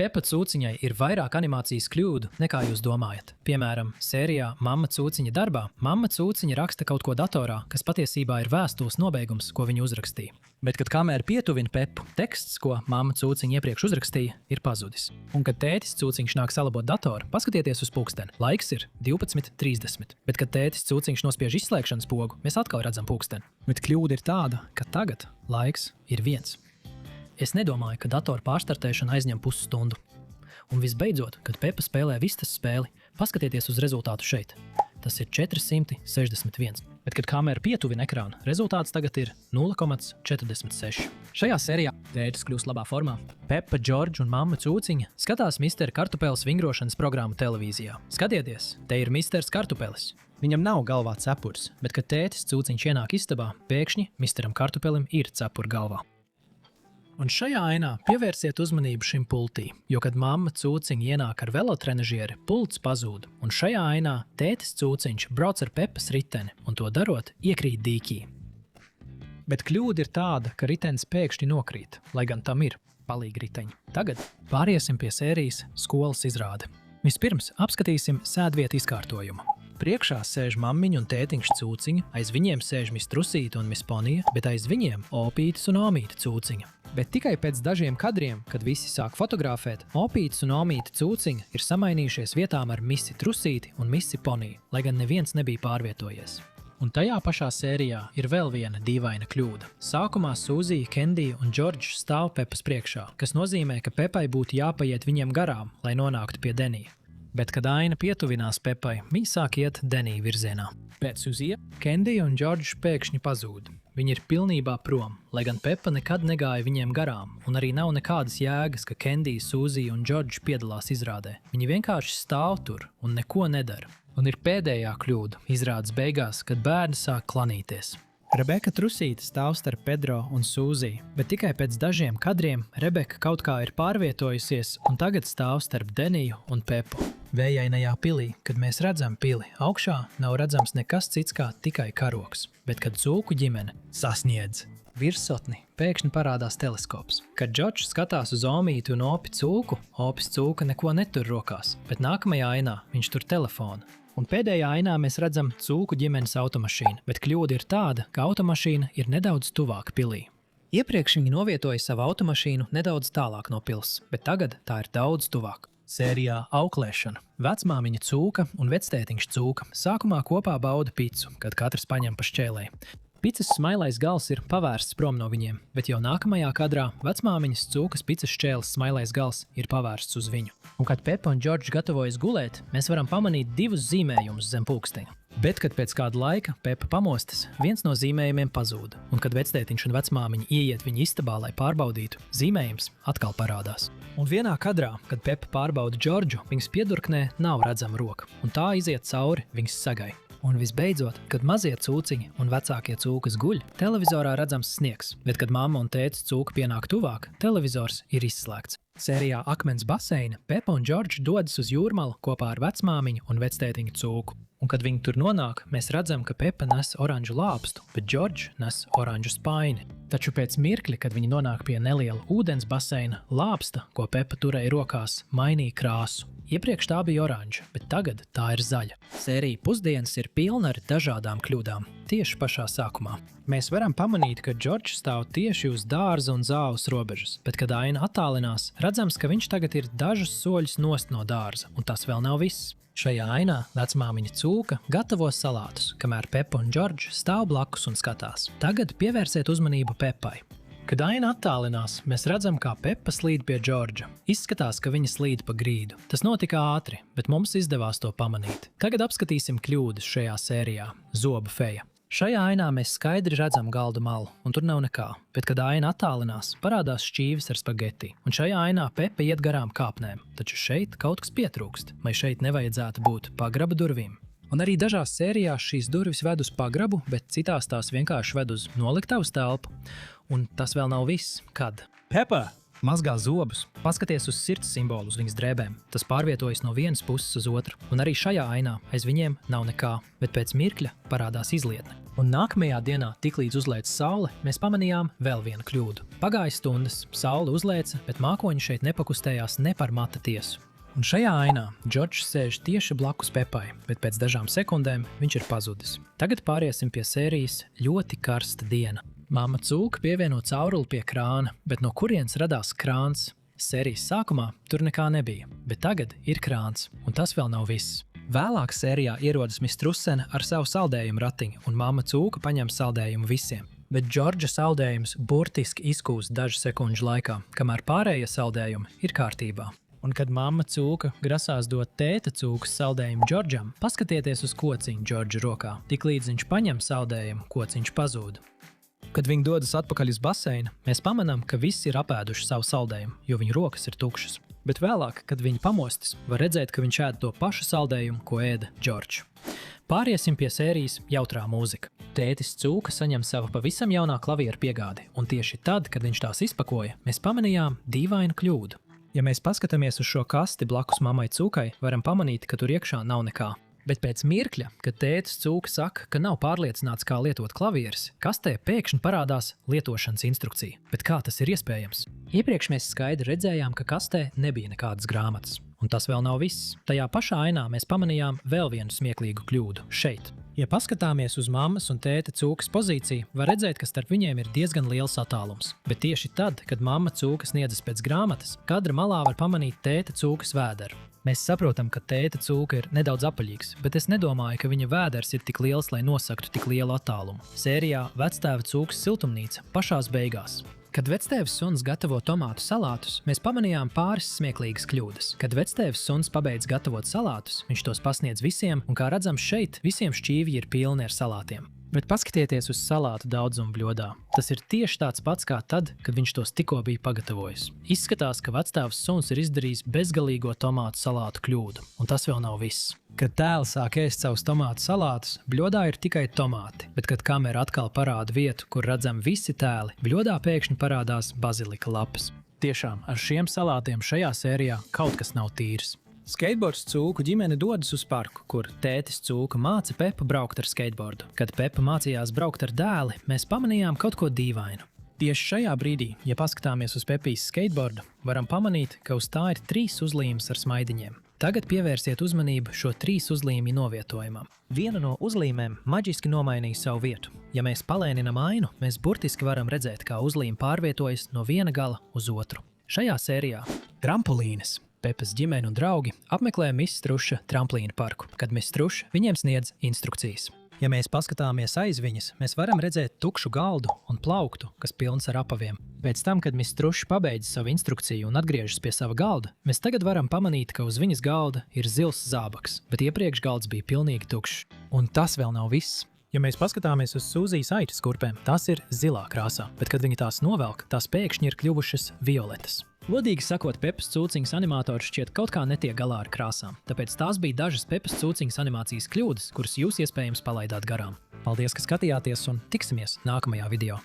Pepa Cūciņai ir vairāk animācijas kļūdu, nekā jūs domājat. Piemēram, sērijā Mamma Cūciņa darbā Mamma Cūciņa raksta kaut ko datorā, kas patiesībā ir vēstules nobeigums, ko viņa uzrakstīja. Bet, kad kamēr pietuvina Pepu, teksts, ko Mamma Cūciņa iepriekš uzrakstīja, ir pazudis. Un, kad tētis Cūciņš nāk salabot datoru, paskatieties uz pulksteni. Laiks ir 12:30. Bet, kad tētis Cūciņš nospiež izslēgšanas pogu, mēs atkal redzam pulksteni. Bet kļūda ir tāda, ka tagad laiks ir 1. Es nedomāju, ka datora pārstartēšana aizņem pusstundu. Un visbeidzot, kad Pepa spēlē vistas spēli, paskatieties uz rezultātu šeit. Tas ir 461. Bet, kad kamera pietuvina ekrānu, rezultāts tagad ir 0,46. Šajā sērijā tētis kļūst labā formā. Pepa, Džordžs un Mamma Cūciņa skatās Mistera Kartupeles vingrošanas programmu televīzijā. Skatieties, te ir Misters Kartupelis. Viņam nav galvā cepurs, bet, kad tētis Cūciņš ienāk istabā, pēkšņi Misteram Kartupelim ir cepura galvā. Un šajā ainā pievērsiet uzmanību šim pultī, jo, kad Mamma Cūciņa ienāk ar velotrenažieri, pults pazūd. Un šajā ainā tētis Cūciņš brauc ar Pepas riteni, un to darot, iekrīt dīķī. Bet kļūda ir tāda, ka ritenis pēkšņi nokrīt, lai gan tam ir palīgi riteņi. Tagad pāriesim pie sērijas skolas izrāde. Vispirms apskatīsim sēdvietu izkārtojumu. Priekšā sēž mammiņa un tētiņš Cūciņa, aiz viņiem sēž Miss Trusīte un Miss Ponija, bet aiz viņiem Opītis un Omīte Cūciņa. Bet tikai pēc dažiem kadriem, kad visi sāk fotografēt, Opītis un Omīte Cūciņa ir samainījušies vietām ar Missi Trusīti un Missi Poniju, lai gan neviens nebija pārvietojies. Un tajā pašā sērijā ir vēl viena dīvaina kļūda. Sākumā Sūzija, Kendija un Džordžs stāv Pepas priekšā, kas nozīmē, ka Pepai būtu jāpaiet viņiem garām, lai nonāktu pie Denija. Bet, kad aina pietuvinās Pepai, viņi sāk iet Denija virzienā. Pēc Sūzija, Kendija un Džordžs pēkšņi pazūd. Viņi ir pilnībā prom, lai gan Pepa nekad negāja viņiem garām, un arī nav nekādas jēgas, ka Kendija, Sūzija un Džordžs piedalās izrādē. Viņi vienkārši stāv tur un neko nedara. Un ir pēdējā kļūda izrādes beigās, kad bērni sāk klanīties. Rebeka Trusīte stāv starp Pedro un Sūziju, bet tikai pēc dažiem kadriem Rebeka kaut kā ir pārvietojusies un tagad stāv starp Deniju un Pepu. Vējainajā pilī, kad mēs redzam pili, augšā nav redzams nekas cits kā tikai karoks, bet kad Cūku ģimene sasniedz virsotni, pēkšņi parādās teleskops. Kad Džordžs skatās uz Omīti un Opi Cūku, Opis Cūka neko netur rokās, bet nākamajā ainā viņš tur telefonu. Un pēdējā ainā mēs redzam Cūku ģimenes automašīnu, bet kļūda ir tāda, ka automašīna ir nedaudz tuvāk pilī. Iepriekš viņi novietoja savu automašīnu nedaudz tālāk no pils, bet tagad tā ir daudz tuvāk. Sērijā auklēšana. Vecmāmiņa Cūka un vectētiņš Cūka sākumā kopā bauda picu, kad katrs paņem pa šķēlei. Picas smailais gals ir pavērsts prom no viņiem, bet jau nākamajā kadrā vecmāmiņas Cūkas picas šķēles smailais gals ir pavērsts uz viņu. Un kad Pepa un Džordžs gatavojas gulēt, mēs varam pamanīt divus zīmējumus zem pulksteņa. Bet, kad pēc kāda laika Pepa pamostas, viens no zīmējumiem pazūd, un kad vectētiņš un vecmāmiņa ieiet viņa istabā, lai pārbaudītu, zīmējums atkal parādās. Un vienā kadrā, kad Pepa pārbauda Džordžu, viņas piedurknē nav redzama roka, un tā iziet cauri viņas sagai. Un visbeidzot, kad mazie Cūciņi un vecākie Cūkas guļ, televizorā redzams sniegs, bet kad mamma un tētis Cūka pienāk tuvāk, televizors ir izslēgts. Sērijā Akmens baseina Pepa un Džordžs dodas uz jūrmalu kopā ar vecmāmiņu un vectētiņu Cūku. Un kad viņi tur nonāk, mēs redzam, ka Pepa nes oranžu lāpstu, bet Džordžs nes oranžu spaini. Taču pēc mirkļa, kad viņi nonāk pie neliela ūdens baseina, lāpsta, ko Pepa turēja rokās, mainīja krāsu. Iepriekš tā bija oranža, bet tagad tā ir zaļa. Sērija Pusdienas ir pilna ar dažādām kļūdām, tieši pašā sākumā. Mēs varam pamanīt, ka Džordžs stāv tieši uz dārza un zāles robežas, bet, kad aina attālinās, redzams, ka viņš tagad ir dažus soļus nost no dārza, un tas vēl nav viss. Šajā ainā vecmāmiņa Cūka gatavo salātus, kamēr Pepa un Džordžs stāv blakus un skatās. Tagad pievērsiet uzmanību Pepai. Kad aina attālinās, mēs redzam, kā Pepa slīd pie Džordža. Izskatās, ka viņa slīd pa grīdu. Tas notika ātri, bet mums izdevās to pamanīt. Tagad apskatīsim kļūdas šajā sērijā. Zobu feja. Šajā ainā mēs skaidri redzam galda malu, un tur nav nekā. Bet, kad aina attālinās, parādās šķīvis ar spageti. Un šajā ainā Pepa iet garām kāpnēm. Taču šeit kaut kas pietrūkst, vai šeit nevajadzētu būt pagraba durvīm. Un arī dažās sērijās šīs durvis ved uz pagrabu, bet citās tās vienkārši ved uz noliktavas telpu. Un tas vēl nav viss. Kad? Pepa mazgā zobus. Paskaties uz sirds simbolu uz viņas drēbēm. Tas pārvietojas no vienas puses uz otru. Un arī šajā ainā aiz viņiem nav nekā, bet pēc mirkļa parādās izlietne. Un nākamajā dienā, tiklīdz uzlēca saule, mēs pamanījām vēl vienu kļūdu. Pagāja stundas, saule uzlēca, bet mākoņi šeit nepakustējās ne par mata tiesu. Un šajā ainā Džordžs sēž tieši blakus Pepai, bet pēc dažām sekundēm viņš ir pazudis. Tagad pāriesim pie sērijas ļoti karsta diena. Mamma cūka pievieno cauruli pie krāna, bet no kurienes radās krāns? Sērijas sākumā tur nekā nebija, bet tagad ir krāns, un tas vēl nav viss. Vēlāk sērijā ierodas Miss Trussene ar savu saldējumu ratiņu, un mamma cūka paņem saldējumu visiem. Bet Džordža saldējums burtiski izkūst dažu sekundžu laikā, kamēr pārējie saldējumi ir kārtībā. Un kad mamma cūka grasās dot tēta cūkas saldējumu Džordžam, paskatieties uz kociņu Džordža rokā. Tiklīdz viņš paņem saldējumu, kociņš pazūd. Kad viņi dodas atpakaļ uz baseinu, mēs pamanām, ka visi ir apēduši savu saldējumu, jo viņu rokas ir tukšas. Bet vēlāk, kad viņi pamostas, var redzēt, ka viņš ēd to pašu saldējumu, ko ēda Džordžs. Pāriesim pie sērijas jautrā mūzika. Tētis cūka saņem savu pavisam jaunā klavieru piegādi, un tieši tad, kad viņš tās izpakoja, mēs pamanījām dīvainu kļūdu. Ja mēs paskatāmies uz šo kasti blakus mammai cūkai, varam pamanīt, ka tur iekšā nav nekā. Bet pēc mirkļa, kad tētis cūka saka, ka nav pārliecināts, kā lietot klavieres, kastē pēkšņi parādās lietošanas instrukcija. Bet kā tas ir iespējams? Iepriekš mēs skaidri redzējām, ka kastē nebija nekādas grāmatas. Un tas vēl nav viss. Tajā pašā ainā mēs pamanījām vēl vienu smieklīgu kļūdu šeit. Ja paskatāmies uz mammas un tēta cūkas pozīciju, var redzēt, ka starp viņiem ir diezgan liels attālums. Bet tieši tad, kad mamma cūka sniedzas pēc grāmatas, kadra malā var pamanīt tēta cūkas vēderu. Mēs saprotam, ka tēta cūka ir nedaudz apaļīgs, bet es nedomāju, ka viņa vēders ir tik liels, lai nosaktu tik lielu attālumu. Sērijā Vectēva cūkas siltumnīca pašās beigās. Kad vectēvs suns gatavo tomātu salātus, mēs pamanījām pāris smieklīgas kļūdas. Kad vectēvs suns pabeidz gatavot salātus, viņš tos pasniedz visiem, un kā redzams šeit, visiem šķīvji ir pilni ar salātiem. Bet paskatieties uz salātu daudzumu bļodā. Tas ir tieši tāds pats kā tad, kad viņš tos tikko bija pagatavojis. Izskatās, ka vectēvs suns ir izdarījis bezgalīgo tomātu salātu kļūdu, un tas vēl nav viss. Kad tēls sāk ēst savus tomātu salātus, bļodā ir tikai tomāti, bet kad kamera atkal parāda vietu, kur redzam visi tēli, bļodā pēkšņi parādās bazilika lapas. Tiešām, ar šiem salātiem šajā sērijā kaut kas nav tīrs. Skateboards cūku ģimene dodas uz parku, kur tētis cūka māca Pepu braukt ar skateboardu. Kad Pepa mācījās braukt ar dēli, mēs pamanījām kaut ko dīvainu. Tieši šajā brīdī, ja paskatāmies uz Pepijas skateboardu, varam pamanīt, ka uz tā ir 3 uzlīmes ar smaidiņiem. Tagad pievērsiet uzmanību šo 3 uzlīmju novietojumam. Viena no uzlīmēm maģiski nomainīja savu vietu. Ja mēs palēninam ainu, mēs burtiski varam redzēt, kā uzlīme pārvietojas no viena gala uz otru. Šajā sērijā trampolīnes. Pepas ģimene un draugi apmeklē Miss Truša tramplīnu parku, kad Miss Truša viņiem sniedz instrukcijas. Ja mēs paskatāmies aiz viņas, mēs varam redzēt tukšu galdu un plauktu, kas pilns ar apaviem. Pēc tam, kad Miss Truša pabeidz savu instrukciju un atgriežas pie sava galda, mēs tagad varam pamanīt, ka uz viņas galda ir zils zābaks, bet iepriekš galds bija pilnīgi tukšs. Un tas vēl nav viss. Ja mēs paskatāmies uz Sūzijas aitas kurpēm, tās ir zilā krāsā, bet kad viņi tās novelk, tās pēkšņi ir kļuvušas violetas. Godīgi sakot, Pepas cūciņas animators šķiet kaut kā netiek galā ar krāsām, tāpēc tās bija dažas Pepas cūciņas animācijas kļūdas, kuras jūs iespējams palaidāt garām. Paldies, ka skatījāties un tiksimies nākamajā video.